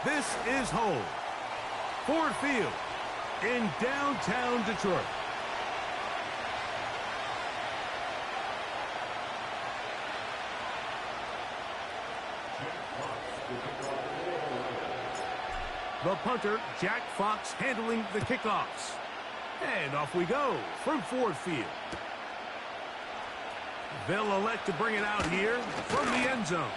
This is home. Ford Field in downtown Detroit. The punter, Jack Fox, handling the kickoffs. And off we go from Ford Field. They'll elect to bring it out here from the end zone.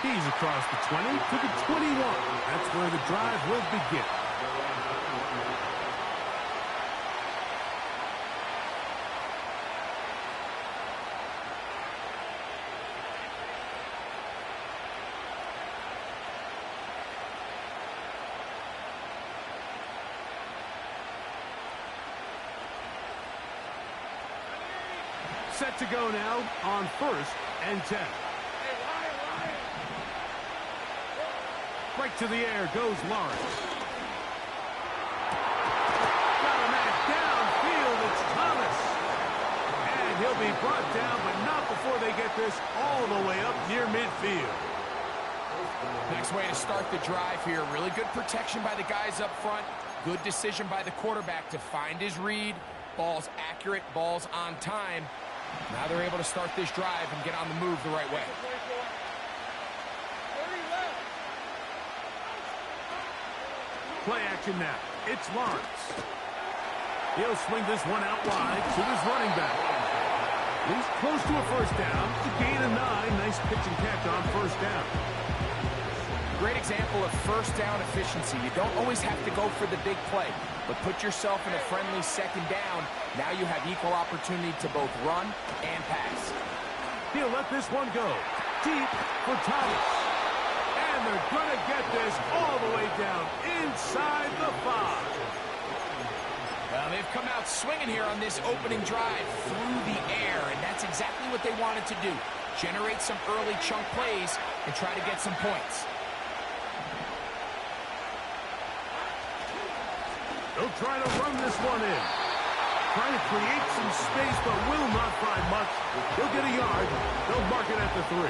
He's across the 20 to the 21. That's where the drive will begin. Set to go now on 1st and 10. Right to the air goes Lawrence. Got a man downfield. It's Thomas. And he'll be brought down, but not before they get this all the way up near midfield. Next way to start the drive here. Really good protection by the guys up front. Good decision by the quarterback to find his read. Ball's accurate, ball's on time. Now they're able to start this drive and get on the move the right way. Play action now. It's Lawrence. He'll swing this one out wide to his running back. He's close to a first down. To gain a 9. Nice pitch and catch on first down. Great example of first down efficiency. You don't always have to go for the big play, but put yourself in a friendly second down. Now you have equal opportunity to both run and pass. He'll let this one go. Deep for Thomas. And they're going to get this all the way down inside the 5. Well, they've come out swinging here on this opening drive through the air, and that's exactly what they wanted to do. Generate some early chunk plays and try to get some points. They'll try to run this one in. Trying to create some space, but will not find much. He'll get a yard. They'll mark it at the 3.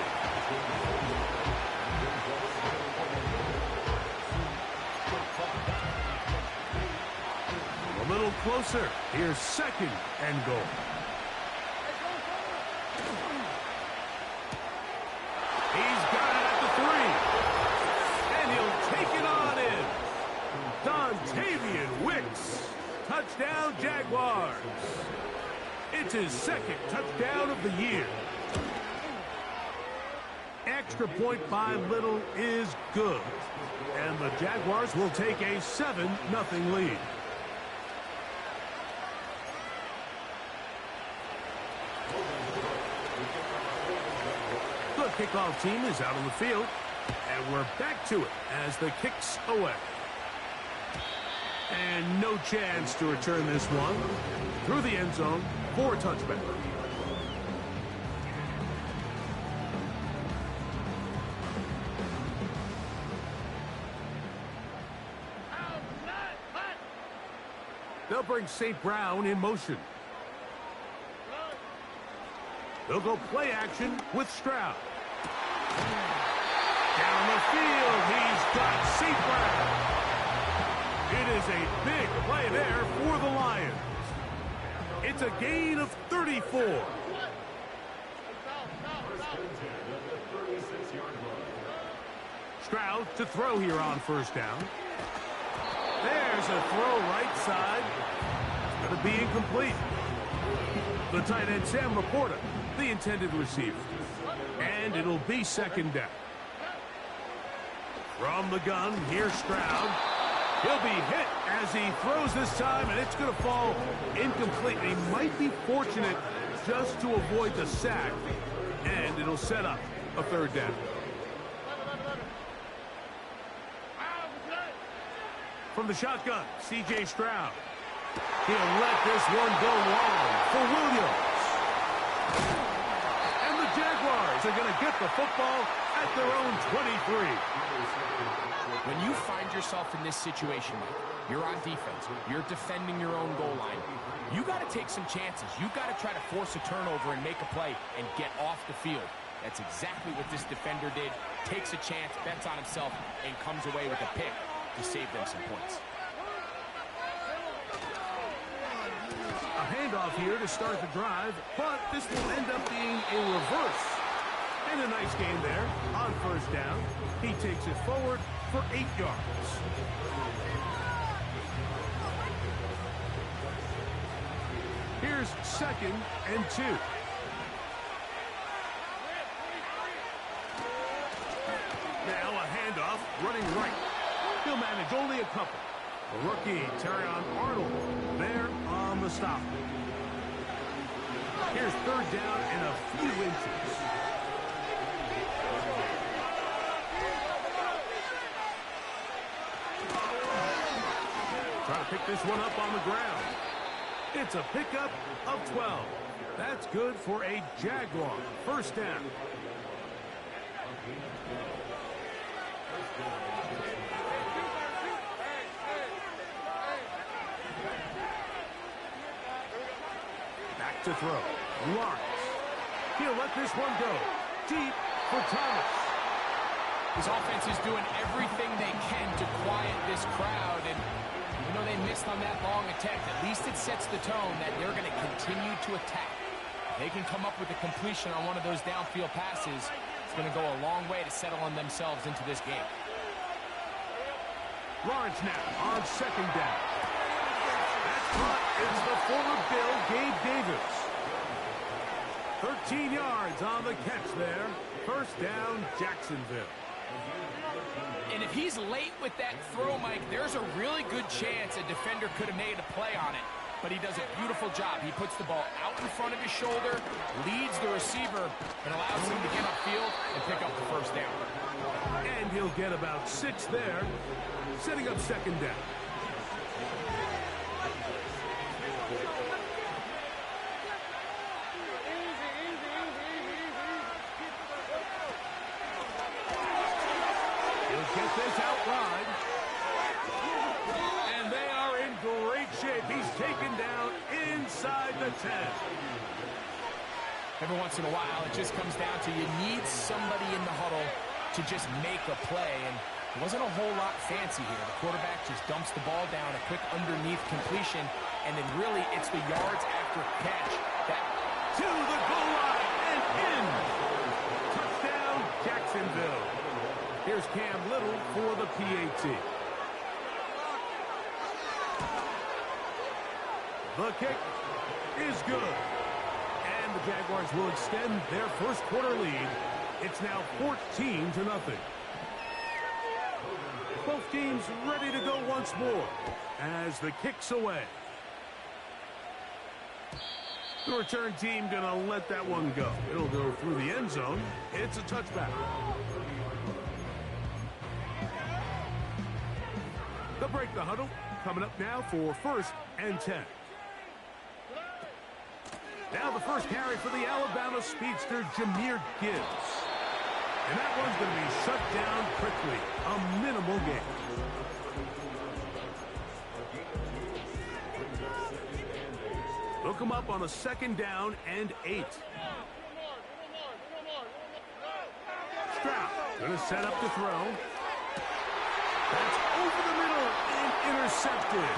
A little closer. Here's 2nd and goal. He's got it at the 3. And he'll take it on in. Dontavian Wicks. Touchdown, Jaguars. It's his 2nd touchdown of the year. Extra point by Little is good. And the Jaguars will take a 7-0 lead. The kickoff team is out on the field. And we're back to it as the kick's away. And no chance to return this one. Through the end zone for a touchback. They'll bring St. Brown in motion. They'll go play action with Stroud. Down the field, he's got St. Brown. It is a big play there for the Lions. It's a gain of 34. Stroud to throw here on first down. There's a throw right side. It's going to be incomplete. The tight end, Sam Laporta, the intended receiver. And it'll be 2nd down. From the gun, here's Stroud. He'll be hit as he throws this time, and it's going to fall incomplete. He might be fortunate just to avoid the sack, and it'll set up a 3rd down. From the shotgun, C.J. Stroud. He'll let this one go long for Williams. And the Jaguars are going to get the football at their own 23. When you find yourself in this situation, you're on defense, you're defending your own goal line, you got to take some chances. You got to try to force a turnover and make a play and get off the field. That's exactly what this defender did. Takes a chance, bets on himself, and comes away with a pick to save them some points. A handoff here to start the drive, but this will end up being a reverse. And a nice game there on first down. He takes it forward for 8 yards. Here's 2nd and 2. Now a handoff, running right. He'll manage only a couple. The rookie, Terrion Arnold, there on the stop. Here's 3rd down and a few inches. Trying to pick this one up on the ground. It's a pickup of 12. That's good for a Jaguar. First down. Back to throw. Lawrence. He'll let this one go. Deep for Thomas. His offense is doing everything they can to quiet this crowd, and you know, they missed on that long attempt. At least it sets the tone that they're going to continue to attack. They can come up with a completion on one of those downfield passes. It's going to go a long way to settle on themselves into this game. Lawrence now on 2nd down. That's caught. It's the former Bill, Gabe Davis. 13 yards on the catch there. First down, Jacksonville. And if he's late with that throw, Mike, there's a really good chance a defender could have made a play on it. But he does a beautiful job. He puts the ball out in front of his shoulder, leads the receiver, and allows him to get upfield and pick up the first down. And he'll get about 6 there, setting up 2nd down. Get this out wide. And they are in great shape. He's taken down inside the 10. Every once in a while, it just comes down to you need somebody in the huddle to just make a play. And it wasn't a whole lot fancy here. The quarterback just dumps the ball down, a quick underneath completion, and then really it's the yards after catch that to the goal line and in. Touchdown, Jacksonville. Here's Cam Little for the PAT. The kick is good. And the Jaguars will extend their first quarter lead. It's now 14-0. Both teams ready to go once more as the kick's away. The return team gonna let that one go. It'll go through the end zone. It's a touchback. They'll break the huddle. Coming up now for 1st and 10. Now the first carry for the Alabama speedster, Jahmyr Gibbs. And that one's going to be shut down quickly. A minimal gain. They'll come up on a 2nd down and 8. Stroud going to set up the throw. That's over the middle and intercepted.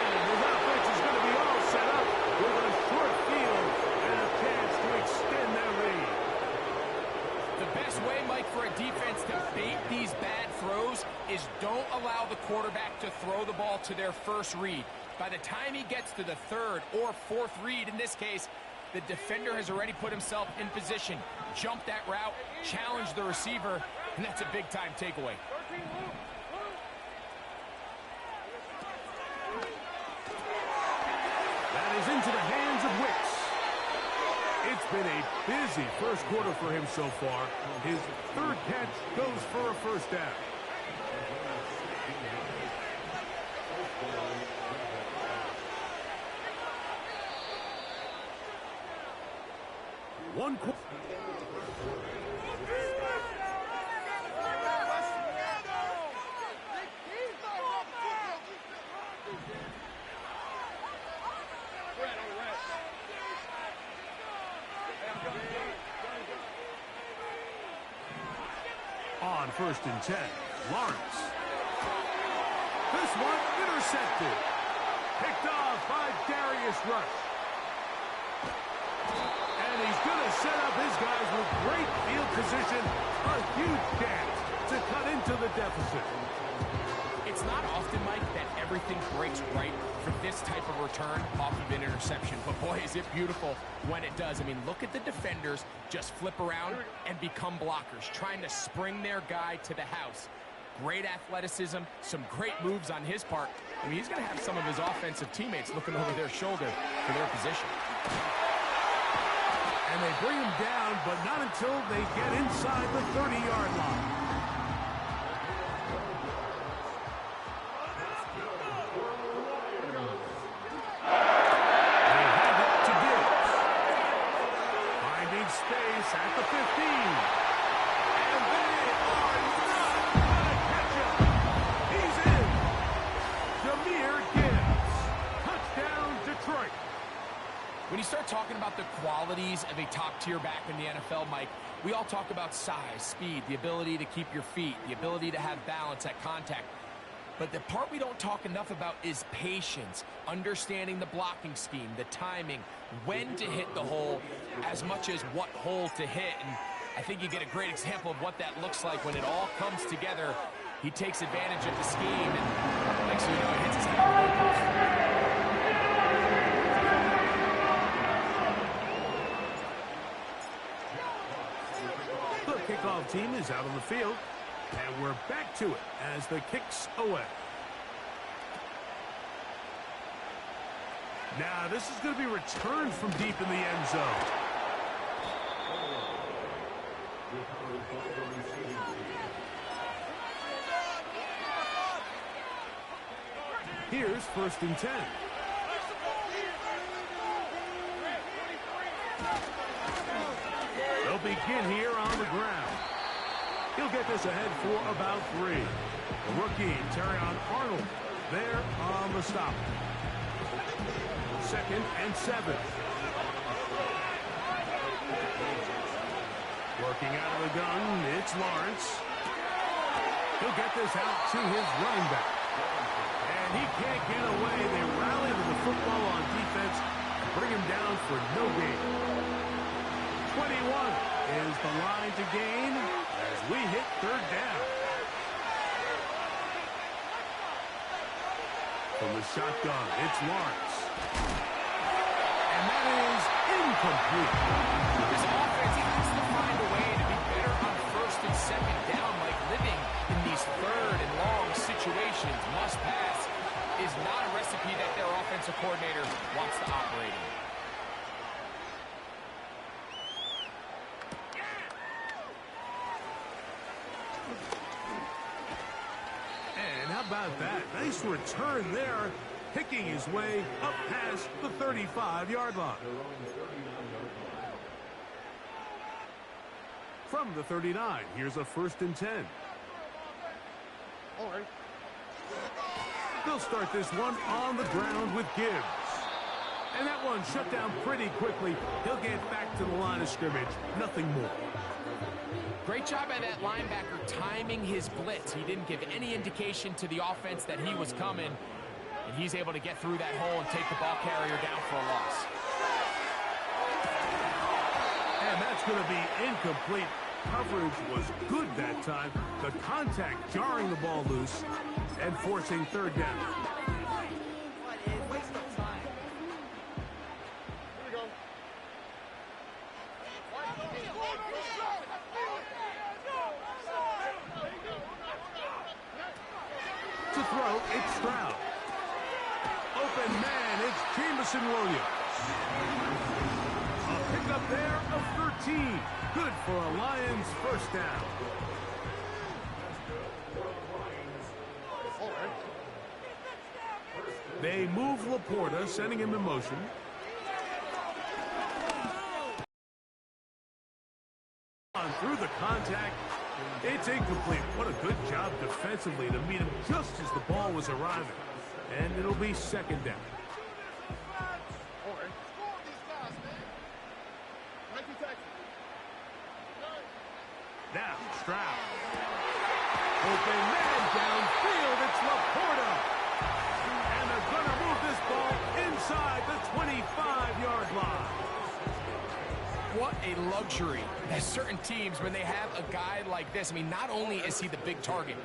And his offense is going to be all set up with a short field and a chance to extend their lead. The best way, Mike, for a defense to bait these bad throws is don't allow the quarterback to throw the ball to their first read. By the time he gets to the 3rd or 4th read, in this case, the defender has already put himself in position, jumped that route, challenged the receiver, and that's a big-time takeaway. That is into the hands of Wicks. It's been a busy first quarter for him so far. His 3rd catch goes for a first down. One quarter. On 1st and 10, Lawrence. This one intercepted. Picked off by Darius Rush. And he's going to set up his guys with great field position. A huge chance to cut into the deficit. It's not often, Mike, that everything breaks right for this type of return off of an interception. But, boy, is it beautiful when it does. I mean, look at the defenders just flip around and become blockers, trying to spring their guy to the house. Great athleticism, some great moves on his part. I mean, he's going to have some of his offensive teammates looking over their shoulder for their position. And they bring him down, but not until they get inside the 30-yard line. Space at the 15. And they are not going to catch him. He's in. Jahmyr Gibbs. Touchdown, Detroit. When you start talking about the qualities of a top-tier back in the NFL, Mike, we all talk about size, speed, the ability to keep your feet, the ability to have balance at contact. But the part we don't talk enough about is patience, understanding the blocking scheme, the timing, when to hit the hole, as much as what hole to hit. And I think you get a great example of what that looks like when it all comes together. He takes advantage of the scheme, and next thing you know, it hits his head. The kickoff team is out on the field. And we're back to it as the kick's away. Now, this is going to be returned from deep in the end zone. Here's 1st and 10. They'll begin here on the ground. He'll get this ahead for about 3. The rookie, Terrion Arnold, there on the stop. 2nd and 7. Working out of the gun, it's Lawrence. He'll get this out to his running back. And he can't get away. They rally to the football on defense and bring him down for no gain. 21 is the line to gain as we hit 3rd down. From the shotgun, it's Lawrence. And that is incomplete. This offense has to find a way to be better on 1st and 2nd down, like living in these 3rd and long situations. Must pass is not a recipe that their offensive coordinator wants to operate in. About that. Nice return there, picking his way up past the 35-yard line. From the 39, here's a 1st and 10. All right. They'll start this one on the ground with Gibbs. And that one shut down pretty quickly. He'll get back to the line of scrimmage. Nothing more. Great job by that linebacker timing his blitz. He didn't give any indication to the offense that he was coming, and he's able to get through that hole and take the ball carrier down for a loss. And that's going to be incomplete. Coverage was good that time. The contact jarring the ball loose and forcing 3rd down. To throw, it's Stroud. Open man, it's Jameson Williams. A pickup there of 13. Good for a Lions 1st down. They move Laporta, sending him in motion. On through the contact. It's incomplete. What a good job defensively to meet him just as the ball was arriving. And it'll be 2nd down. Now, Stroud. Open man downfield. It's Laporta. And they're going to move this ball inside the 25-yard line. What a luxury. There's certain teams, when they have a guy like this, I mean, not only is he the big target,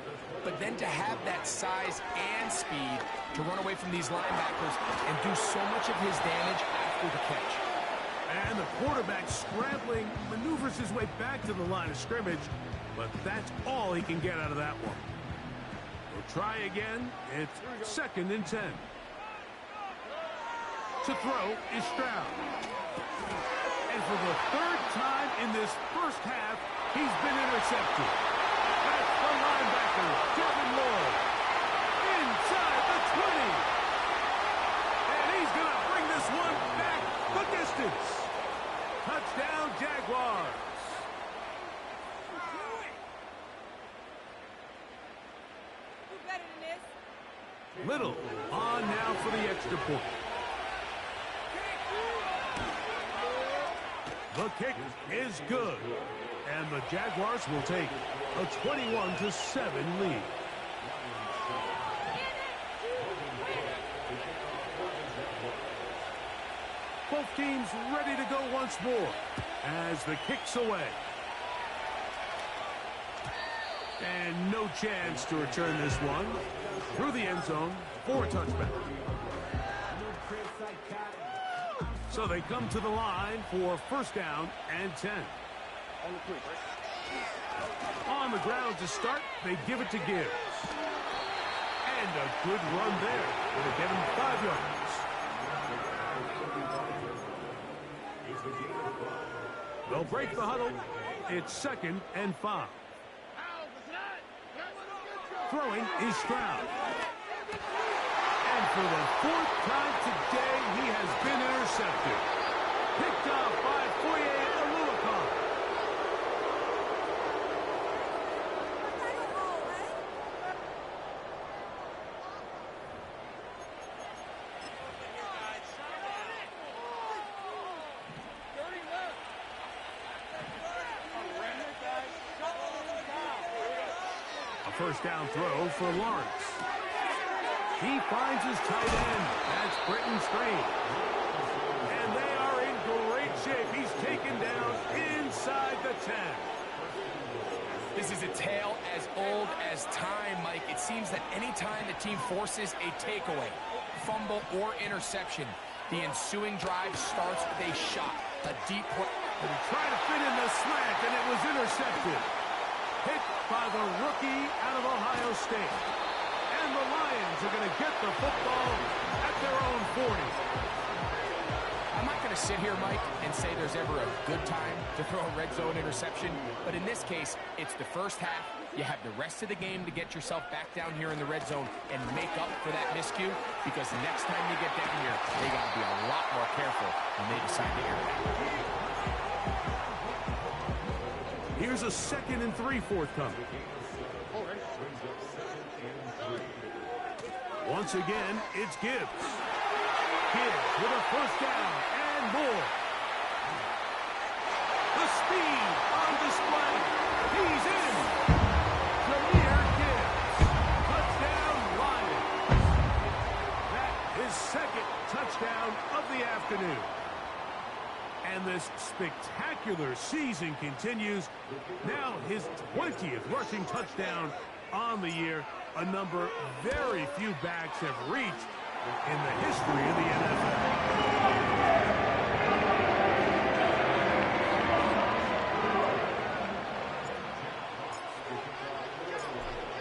but then to have that size and speed to run away from these linebackers and do so much of his damage after the catch. And the quarterback scrambling, maneuvers his way back to the line of scrimmage, but that's all he can get out of that one. We'll try again. It's 2nd and 10. To throw is Stroud. And for the 3rd time in this first half, he's been intercepted. That's the linebacker, Devin Lloyd. Inside the 20. And he's going to bring this one back the distance. Touchdown, Jaguars. Little on now for the extra point. The kick is good. And the Jaguars will take a 21-7 lead. Both teams ready to go once more as the kick's away. And no chance to return this one through the end zone for a touchback. So they come to the line for 1st down and 10. On the ground to start, they give it to Gibbs. And a good run there. It'll get him 5 yards. They'll break the huddle. It's 2nd and 5. Throwing is Stroud. And for the 4th time today, he has been intercepted. Picked off by Foye Oluokun. A 1st down throw for Lawrence. He finds his tight end. That's Britton Street. And they are in great shape. He's taken down inside the 10. This is a tale as old as time, Mike. It seems that any time the team forces a takeaway, fumble, or interception, the ensuing drive starts with a shot, a deep play. And he tried to fit in the slant, and it was intercepted. Picked by the rookie out of Ohio State. And the Lions are going to get the football at their own 40. I'm not going to sit here, Mike, and say there's ever a good time to throw a red zone interception. But in this case, it's the first half. You have the rest of the game to get yourself back down here in the red zone and make up for that miscue. Because the next time you get down here, they got to be a lot more careful when they decide to air it out. Here's a 2nd and 3 forthcoming. Once again, it's Gibbs. Gibbs with a 1st down and more. The speed on display. He's in. Jahmyr Gibbs. Touchdown, Lions. That is 2nd touchdown of the afternoon. And this spectacular season continues. Now his 20th rushing touchdown on the year, a number very few backs have reached in the history of the NFL.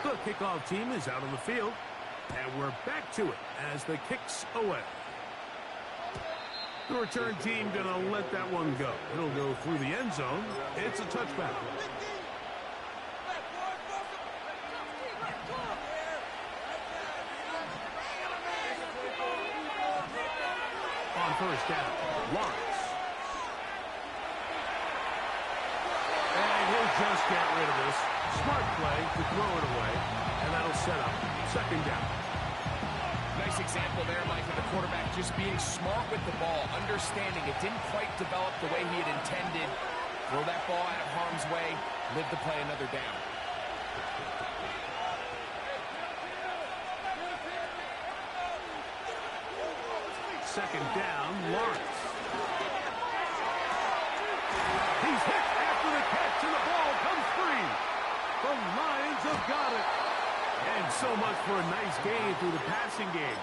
The kickoff team is out on the field, and we're back to it as the kick's away. The return team going to let that one go. It'll go through the end zone. It's a touchback. On 1st down, Lawrence. And he'll just get rid of this. Smart play to throw it away, and that'll set up 2nd down. Nice example there, Mike, of the quarterback just being smart with the ball, understanding it didn't quite develop the way he had intended. Throw that ball out of harm's way, live to play another down. second down, Lawrence. He's hit after the catch, and the ball comes free. The Lions have got it. And so much for a nice gain through the passing game.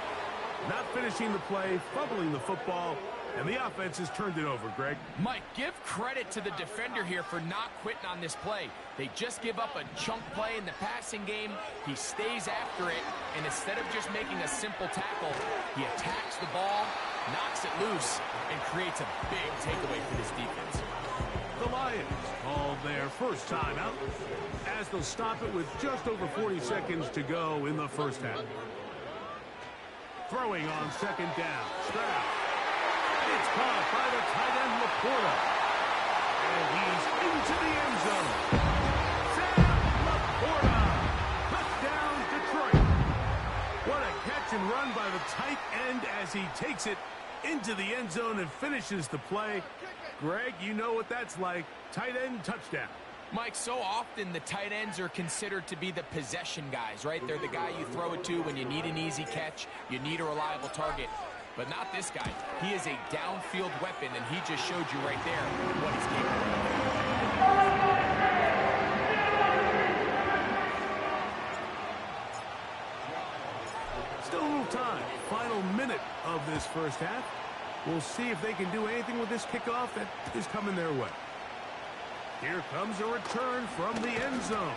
Not finishing the play, fumbling the football, and the offense has turned it over, Greg. Mike, give credit to the defender here for not quitting on this play. They just give up a chunk play in the passing game. He stays after it, and instead of just making a simple tackle, he attacks the ball, knocks it loose, and creates a big takeaway for this defense. The Lions called their first timeout as they'll stop it with just over 40 seconds to go in the first half. Throwing on second down, Stroud. It's caught by the tight end, Laporta. And he's into the end zone. Sam Laporta. Touchdown, Detroit. What a catch and run by the tight end as he takes it into the end zone and finishes the play. Greg, you know what that's like. Tight end touchdown. Mike, so often the tight ends are considered to be the possession guys, right? They're the guy you throw it to when you need an easy catch, you need a reliable target. But not this guy. He is a downfield weapon, and he just showed you right there what he's capable of. Still a little time. Final minute of this first half. We'll see if they can do anything with this kickoff that is coming their way. Here comes a return from the end zone.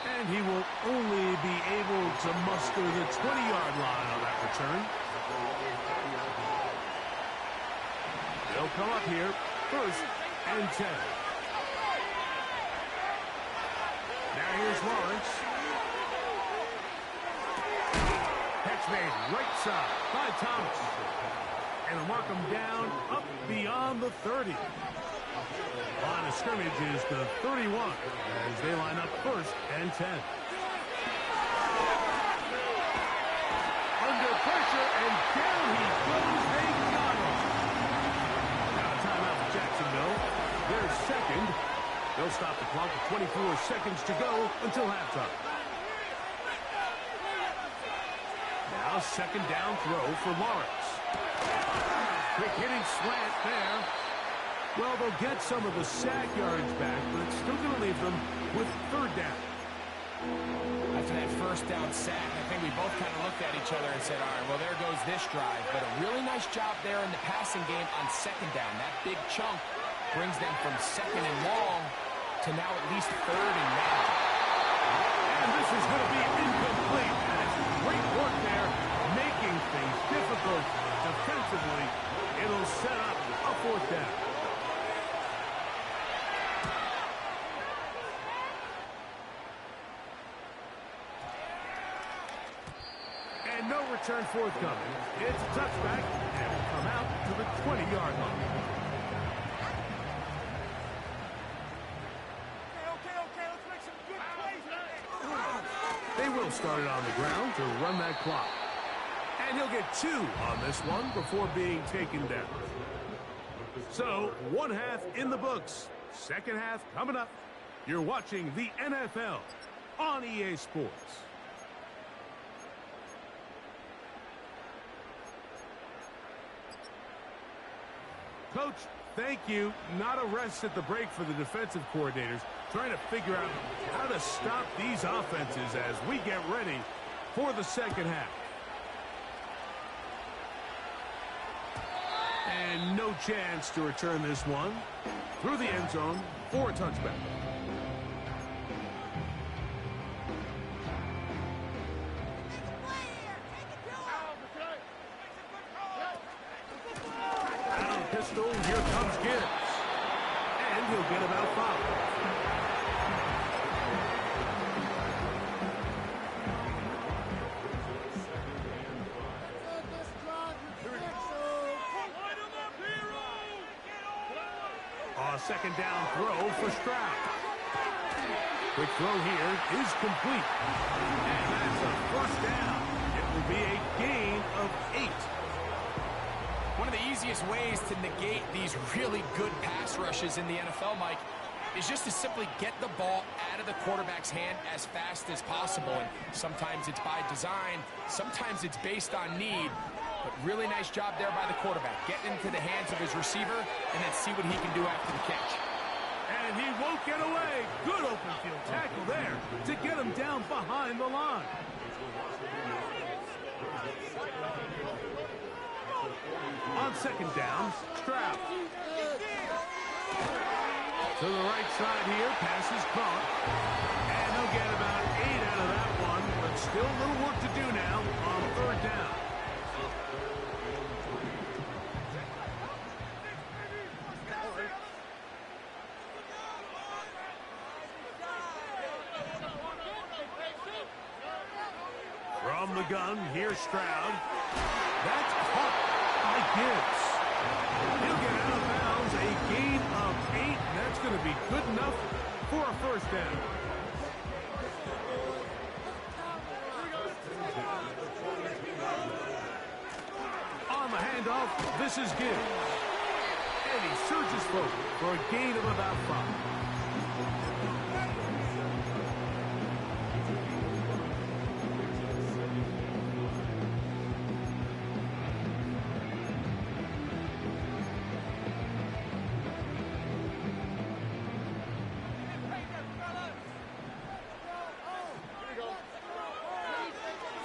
And he will only be able to muster the 20-yard line on that return. They'll come up here, 1st and 10. Now here's Lawrence. Catch made right side by Thomas. And they'll mark him down up beyond the 30. Line of scrimmage is the 31 as they line up 1st and 10. Under pressure, and down he goes. They got him. Now a timeout for Jacksonville. They're second. They'll stop the clock with 24 seconds to go until halftime. Now second down throw for Lawrence. Quick hitting slant there. Well, they'll get some of the sack yards back, but it's still going to leave them with 3rd down. After that first down sack, I think we both kind of looked at each other and said, all right, well, there goes this drive. But a really nice job there in the passing game on second down. That big chunk brings them from 2nd and long to now at least 3rd and 9. And this is going to be incomplete. That's great work there, making things difficult defensively. It'll set up a 4th down. And no return forthcoming. It's a touchback, and will come out to the 20-yard line. Okay, let's make some good plays. They will start it on the ground to run that clock. And he'll get 2 on this one before being taken down. So, 1 half in the books. 2nd half coming up. You're watching the NFL on EA Sports. Coach, thank you. Not a rest at the break for the defensive coordinators, trying to figure out how to stop these offenses as we get ready for the 2nd half. And no chance to return this one through the end zone for a touchback. Pistol, here comes Gibbs. And he'll get about 5. A 2nd down throw for Stroud. Quick throw here is complete. And that's a 1st down. It will be a gain of 8. One of the easiest ways to negate these really good pass rushes in the NFL, Mike, is just to simply get the ball out of the quarterback's hand as fast as possible. And sometimes it's by design, sometimes it's based on need. But really nice job there by the quarterback, getting into the hands of his receiver, and then see what he can do after the catch. And he won't get away. Good open field tackle there to get him down behind the line. On second down, Stroud. To the right side here, pass is caught. And he'll get about 8 out of that one, but still a little work to do now on third down. From the gun, here's Stroud. That's caught by Gibbs. He'll get out of bounds, a gain of 8, and that's going to be good enough for a first down. On the handoff, this is Gibbs. And he surges forward for a gain of about 5.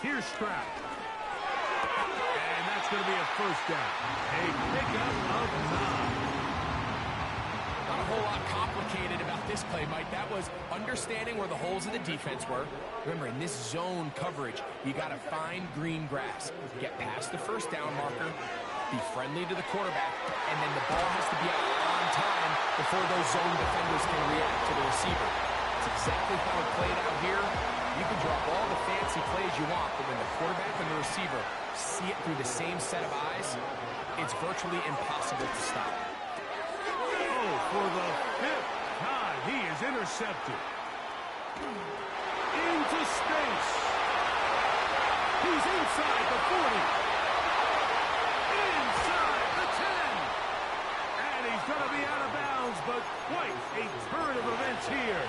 Here's Stroud. And that's going to be a first down. A pickup of 9. Not a whole lot complicated about this play, Mike. That was understanding where the holes of the defense were. Remember, in this zone coverage, you got to find green grass. Get past the first down marker, be friendly to the quarterback, and then the ball has to be out on time before those zone defenders can react to the receiver. It's exactly how it played out here. You can drop all the fancy plays you want, but when the quarterback and the receiver see it through the same set of eyes, it's virtually impossible to stop. Oh, for the 5th time, he is intercepted. Into space. He's inside the 40. Inside the 10. And he's going to be out of bounds, but quite a turn of events here.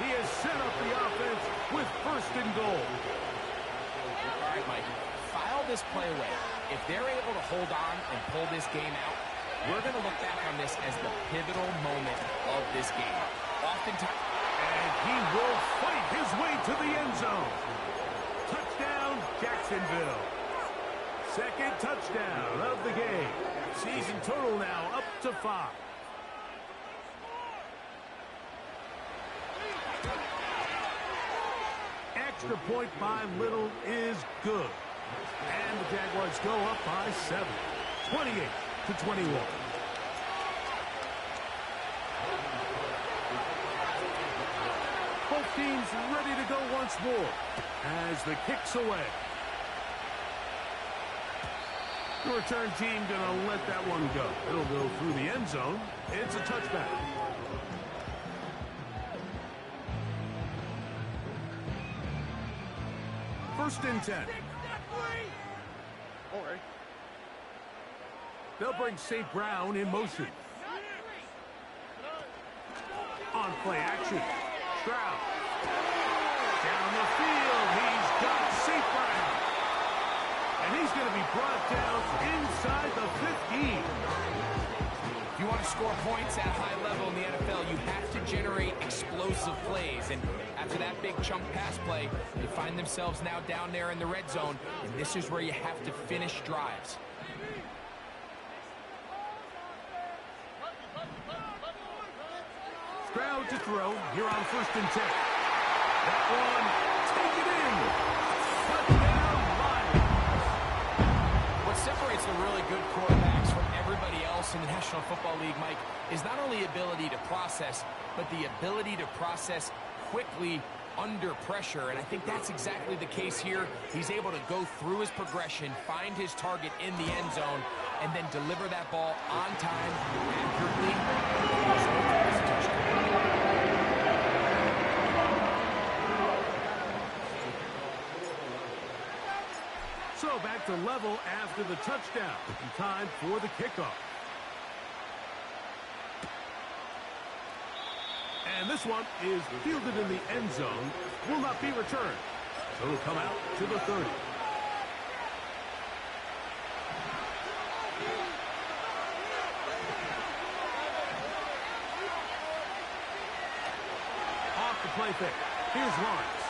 He has set up the offense with first and goal. All right, Mike, file this play away. If they're able to hold on and pull this game out, we're going to look back on this as the pivotal moment of this game. Oftentimes, and he will fight his way to the end zone. Touchdown, Jacksonville. Second touchdown of the game. Season total now up to 5. Extra point by Little is good. And the Jaguars go up by 7. 28-21. Both teams ready to go once more as the kick's away. The return team gonna let that one go. It'll go through the end zone. It's a touchback. First and 10. All right. They'll bring St. Brown in motion. On play action. Stroud. Down the field. He's got St. Brown. And he's going to be brought down inside the 15. if you want to score points at a high level in the NFL, you have to generate explosive plays. And after that big chunk pass play, they find themselves now down there in the red zone. And this is where you have to finish drives. Stroud to throw here on 1st and 10. That one, take it in. Touchdown, Lions. What separates the really good quarterbacks from everybody else in the National Football League, Mike, is not only ability to process, but the ability to process quickly under pressure. And I think that's exactly the case here. He's able to go through his progression, find his target in the end zone, and then deliver that ball on time, accurately. So back to level after the touchdown. Time for the kickoff. And this one is fielded in the end zone. Will not be returned. So it'll come out to the 30. play fake. Here's Lawrence.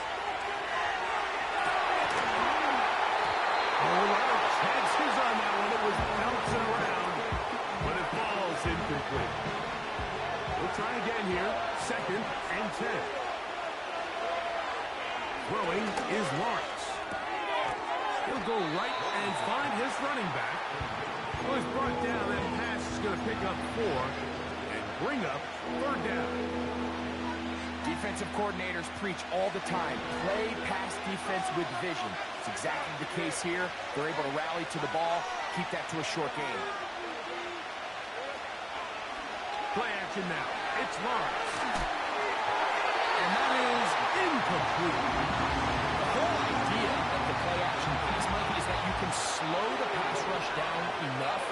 Oh, a lot of chances on that one. It was bouncing around, but it falls incomplete. We'll try again here. 2nd and 10. Throwing is Lawrence. He'll go right and find his running back. Well, he's brought down. That pass is going to pick up 4 and bring up 3rd down. Defensive coordinators preach all the time. Play pass defense with vision. It's exactly the case here. They're able to rally to the ball, keep that to a short game. Play action now. It's Lawrence. And that is incomplete. The whole idea of the play action pass, Mike, is that you can slow the pass rush down enough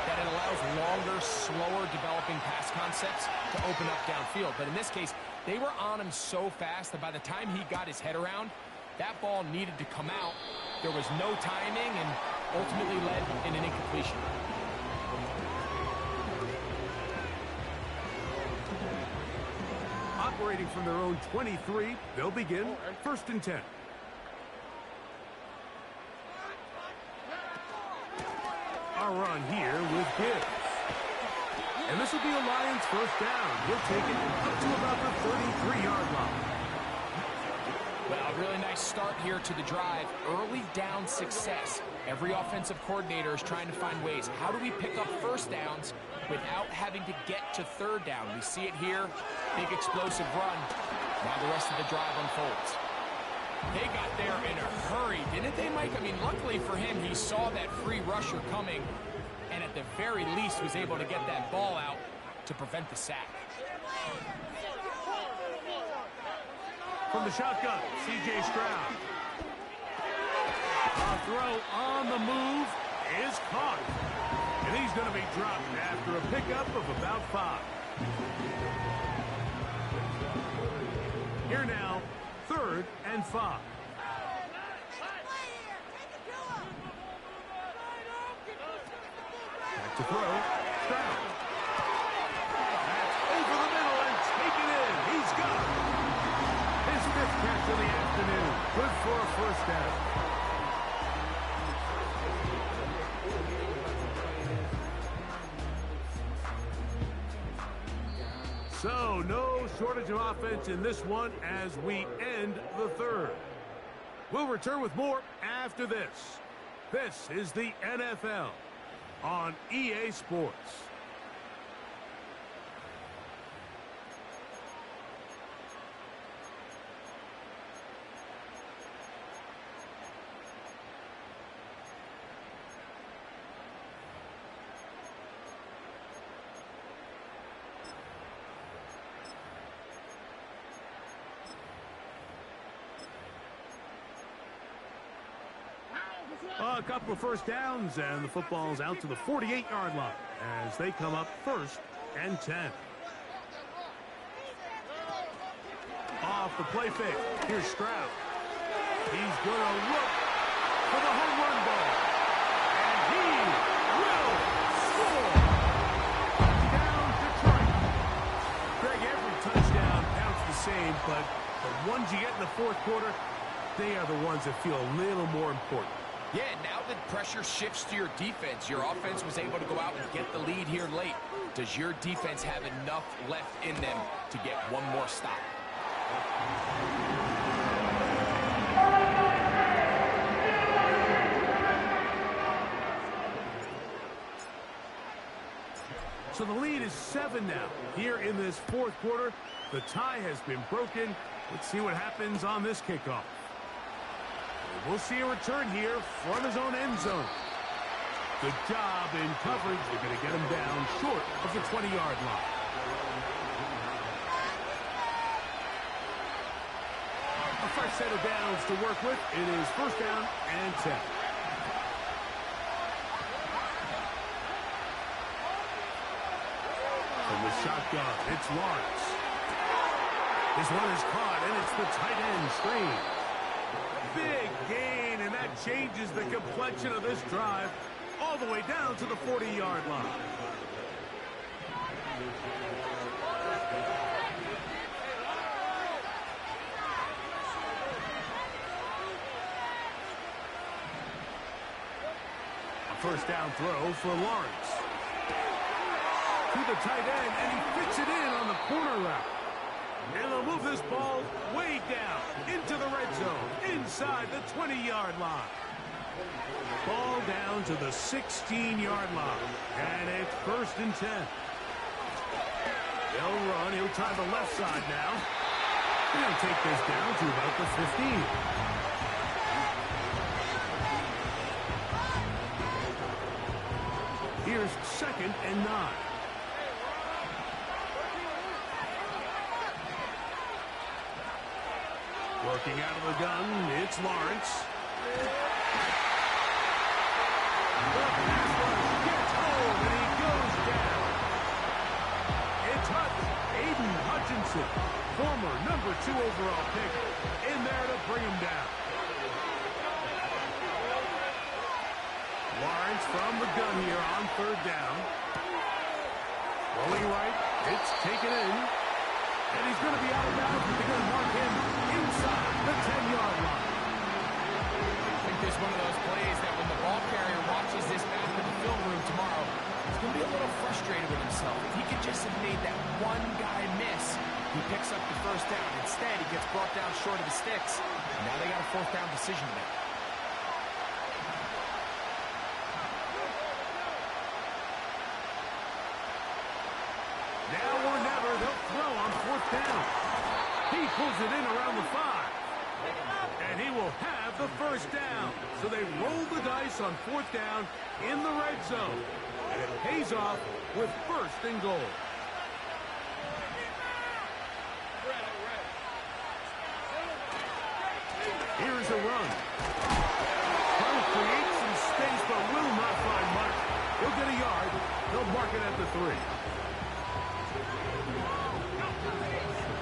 that it allows longer, slower developing pass concepts to open up downfield. But in this case, they were on him so fast that by the time he got his head around, that ball needed to come out. There was no timing and ultimately led in an incompletion. Operating from their own 23, they'll begin 1st and 10. A run here with Gibbs. And this will be a Lions 1st down. He'll take it up to about the 33-yard line. Well, a really nice start here to the drive. Early down success. Every offensive coordinator is trying to find ways. How do we pick up 1st downs without having to get to 3rd down? We see it here. Big explosive run. Now the rest of the drive unfolds. They got there in a hurry, didn't they, Mike? I mean, luckily for him, he saw that free rusher coming and at the very least was able to get that ball out to prevent the sack. From the shotgun, C.J. Stroud. A throw on the move is caught. And he's going to be dropped after a pickup of about 5. Here now, 3rd and 5. Back to throw, Stroud. That's over the middle and taken in. He's got it. His 5th catch of the afternoon. Good for a 1st down. So, no shortage of offense in this one as we end the 3rd. We'll return with more after this. This is the NFL on EA Sports. A couple of 1st downs, and the football's out to the 48-yard line as they come up 1st and 10. Off the play fake. Here's Stroud. He's going to look for the home run ball. And he will score. Touchdown, Detroit. Greg, every touchdown counts the same, but the ones you get in the 4th quarter, they are the ones that feel a little more important. Yeah, now that pressure shifts to your defense, your offense was able to go out and get the lead here late. Does your defense have enough left in them to get one more stop? So the lead is 7 now. Here in this 4th quarter, the tie has been broken. Let's see what happens on this kickoff. We'll see a return here from his own end zone. Good job in coverage. They're going to get him down short of the 20-yard line. A fresh set of downs to work with. It is 1st down and 10. From the shotgun, it's Lawrence. This one is caught, and it's the tight end screen. Big gain, and that changes the complexion of this drive all the way down to the 40-yard line. First down throw for Lawrence. To the tight end, and he fits it in on the corner route. And they'll move this ball way down into the red zone, inside the 20-yard line. Ball down to the 16-yard line, and it's 1st and 10. They'll run. He'll tie the left side now. He'll take this down to about the 15. Here's 2nd and 9. Working out of the gun, it's Lawrence. The pass rush gets home, and he goes down. It's Aiden Hutchinson, former number 2 overall pick, in there to bring him down. Lawrence from the gun here on 3rd down. Rolling right, it's taken in. And he's going to be out of bounds. They're going to mark him inside the 10-yard line. I think this is one of those plays that when the ball carrier watches this back in the film room tomorrow, he's going to be a little frustrated with himself. If he could just have made that one guy miss, he picks up the 1st down. Instead, he gets brought down short of the sticks. And now they got a 4th down decision to make. Now or never, they'll throw on 4th down. He pulls it in around the 5. And he will have the 1st down. So they roll the dice on 4th down in the red zone. And it pays off with 1st and goal. Here's a run. He'll create some space, but will not find much. He'll get a yard. They'll mark it at the 3.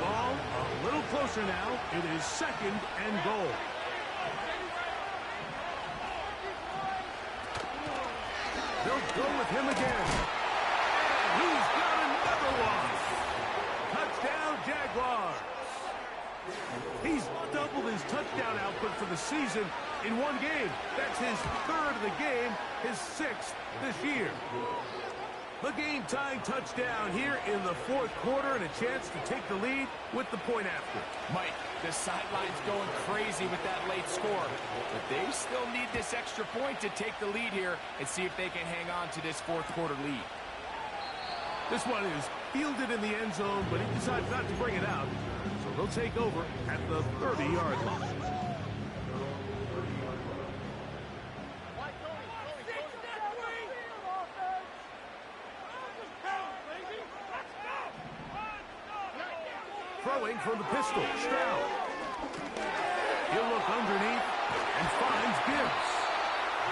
Ball a little closer now. It is 2nd and goal. They'll go with him again. And he's got another one. Touchdown, Jaguars. He's doubled his touchdown output for the season in one game. That's his 3rd of the game, his 6th this year. The game-tying touchdown here in the 4th quarter, and a chance to take the lead with the point after. Mike, the sideline's going crazy with that late score, but they still need this extra point to take the lead here and see if they can hang on to this 4th quarter lead. This one is fielded in the end zone, but he decides not to bring it out, so they'll take over at the 30-yard line. Throwing from the pistol, Stroud. He'll look underneath and finds Gibbs.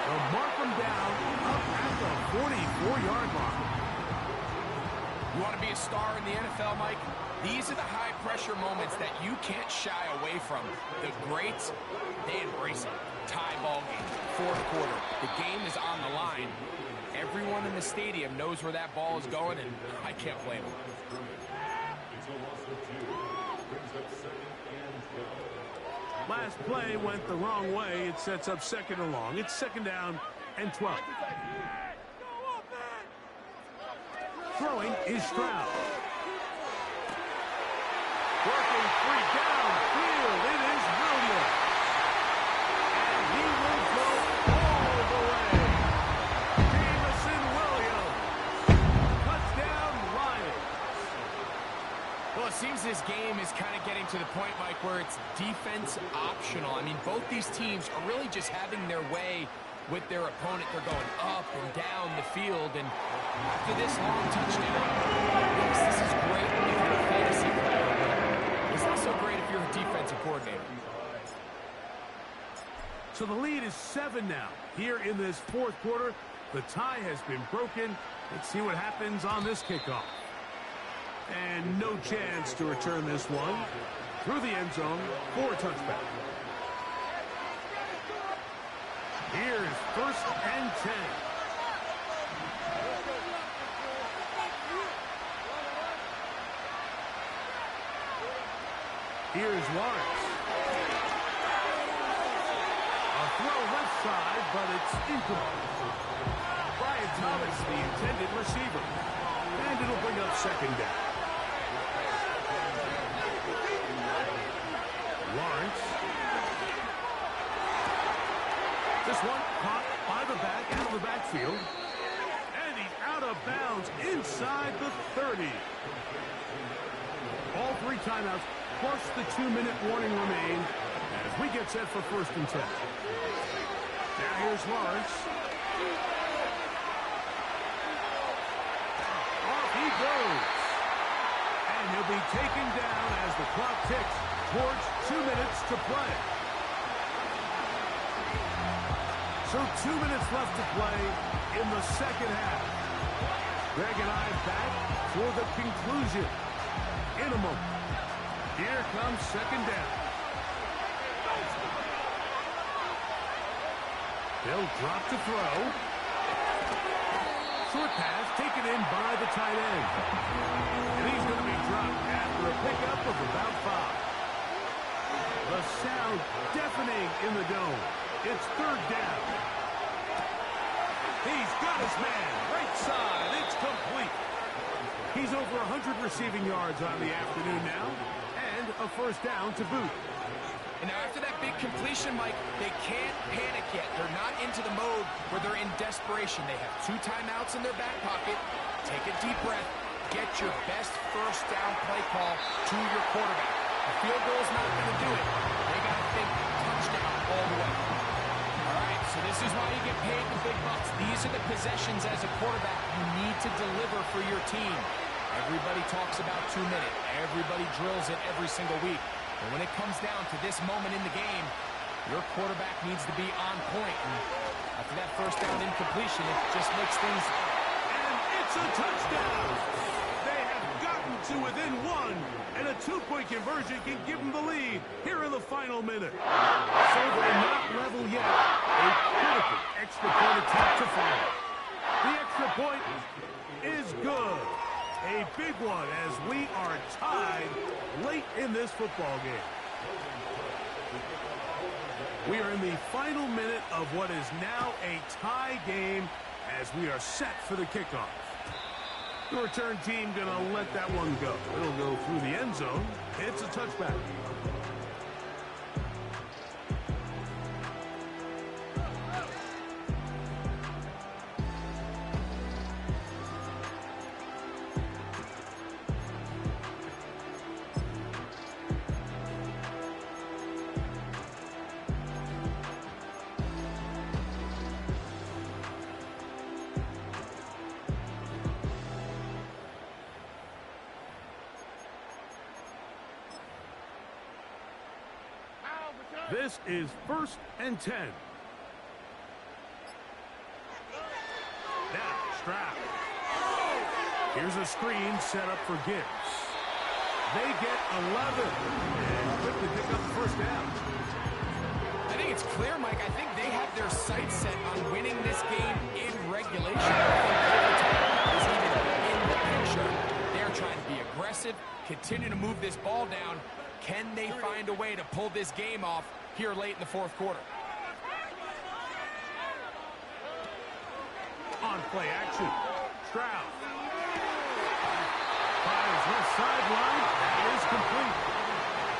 They'll mark him down up at the 44-yard line. You want to be a star in the NFL, Mike? These are the high-pressure moments that you can't shy away from. The greats, they embrace it. Tie ball game, 4th quarter. The game is on the line. Everyone in the stadium knows where that ball is going, and I can't blame them. Last play went the wrong way. It sets up 2nd and long. It's 2nd down and 12. Throwing is Stroud. Working 3 downfield. It is Williams. And he will go all the way. Jamison Williams. Touchdown, Lions. Well, it seems this game is kind of getting to the point, Mike, where it's defense optional. I mean, both these teams are really just having their way with their opponent. They're going up and down the field, and after this long touchdown, yes, this is great if you're a fantasy player, but it's not so great if you're a defensive coordinator. So the lead is 7 now. Here in this 4th quarter, the tie has been broken. Let's see what happens on this kickoff. And no chance to return this one. Through the end zone for a touchback. Here's 1st and 10. Here's Lawrence. A throw left side, but it's incomplete. Brian Thomas, the intended receiver. And it'll bring up second down. Lawrence. This one caught by the back, out of the backfield. And he's out of bounds inside the 30. All 3 timeouts, plus the 2-minute warning remain as we get set for 1st and 10. Now here's Lawrence. Off he goes. And he'll be taken down as the clock ticks towards 2 minutes to play. So 2 minutes left to play in the second half. Greg and I back for the conclusion in a moment. Here comes second down. They'll drop to throw. Short pass taken in by the tight end. And he's going to be dropped after a pickup of about 5. The sound deafening in the dome. It's 3rd down. He's got his man. Right side. It's complete. He's over 100 receiving yards on the afternoon now. And a 1st down to boot. And now after that big completion, Mike, they can't panic yet. They're not into the mode where they're in desperation. They have 2 timeouts in their back pocket. Take a deep breath. Get your best 1st down play call to your quarterback. A field goal is not going to do it. They got to think touchdown all the way. All right, so this is why you get paid the big bucks. These are the possessions as a quarterback you need to deliver for your team. Everybody talks about 2 minutes. Everybody drills it every single week. But when it comes down to this moment in the game, your quarterback needs to be on point. And after that 1st down incompletion, it just makes things... And it's a touchdown! They have gotten to within 1, and a 2-point conversion can give them the lead here in the final minute. So they're not level yet. A critical extra point attempt to follow. The extra point is good. A big one as we are tied late in this football game. We are in the final minute of what is now a tie game as we are set for the kickoff. The return team going to let that one go. It'll go through the end zone. It's a touchback. This is 1st and 10. Now, Stroud. Here's a screen set up for Gibbs. They get 11 and quickly pick up the 1st down. I think it's clear, Mike. I think they have their sights set on winning this game in regulation. Overtime is even in the picture. They're trying to be aggressive, continue to move this ball down. Can they find a way to pull this game off here late in the 4th quarter? On play action. Stroud. Fires left sideline. That is complete.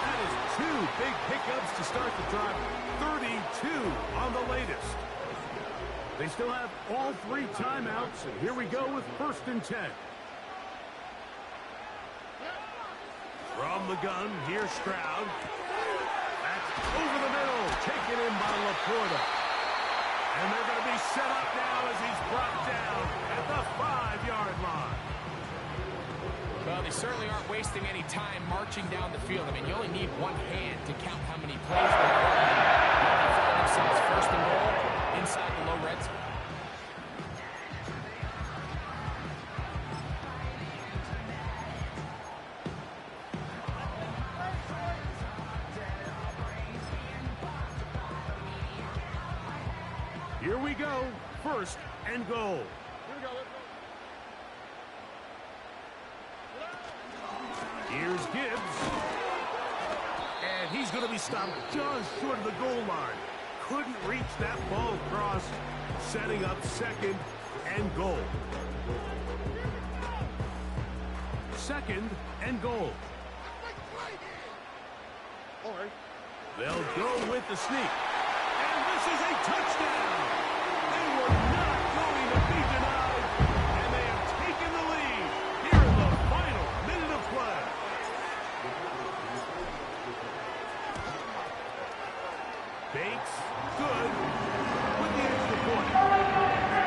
That is 2 big pickups to start the drive. 32 on the latest. They still have all 3 timeouts. And here we go with 1st and 10. From the gun, here's Stroud. That's over the middle, taken in by Laporta. And they're going to be set up now as he's brought down at the 5-yard line. Well, they certainly aren't wasting any time marching down the field. I mean, you only need one hand to count how many plays they're running. They find themselves 1st and goal inside the low red zone. Here we go. 1st and goal. Here we go. Here's Gibbs. And he's going to be stopped just short of the goal line. couldn't reach that ball across, setting up second and goal. Second and goal. They'll go with the sneak. And this is a touchdown. They were not going to be denied, and they have taken the lead here in the final minute of play. Bates, good, with the extra point.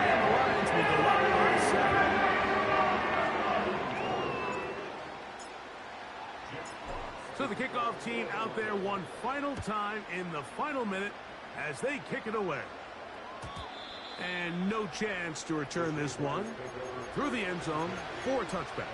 And the Lions will go up by 7. So the kickoff team out there one final time in the final minute as they kick it away. And no chance to return this one through the end zone for a touchback.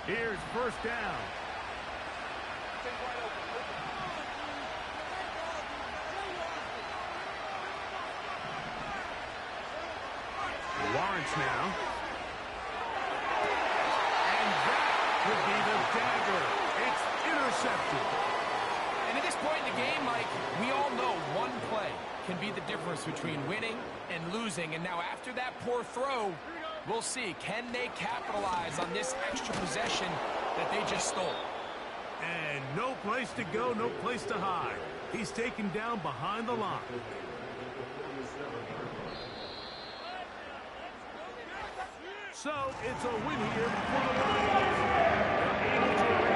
Here's first down. Lawrence now. And that would be the dagger. It's intercepted. And at this point in the game, Mike, we all know one play can be the difference between winning and losing. And now after that poor throw, we'll see, can they capitalize on this extra possession that they just stole? And no place to go, no place to hide. He's taken down behind the line. So it's a win here for the Lions. They're able to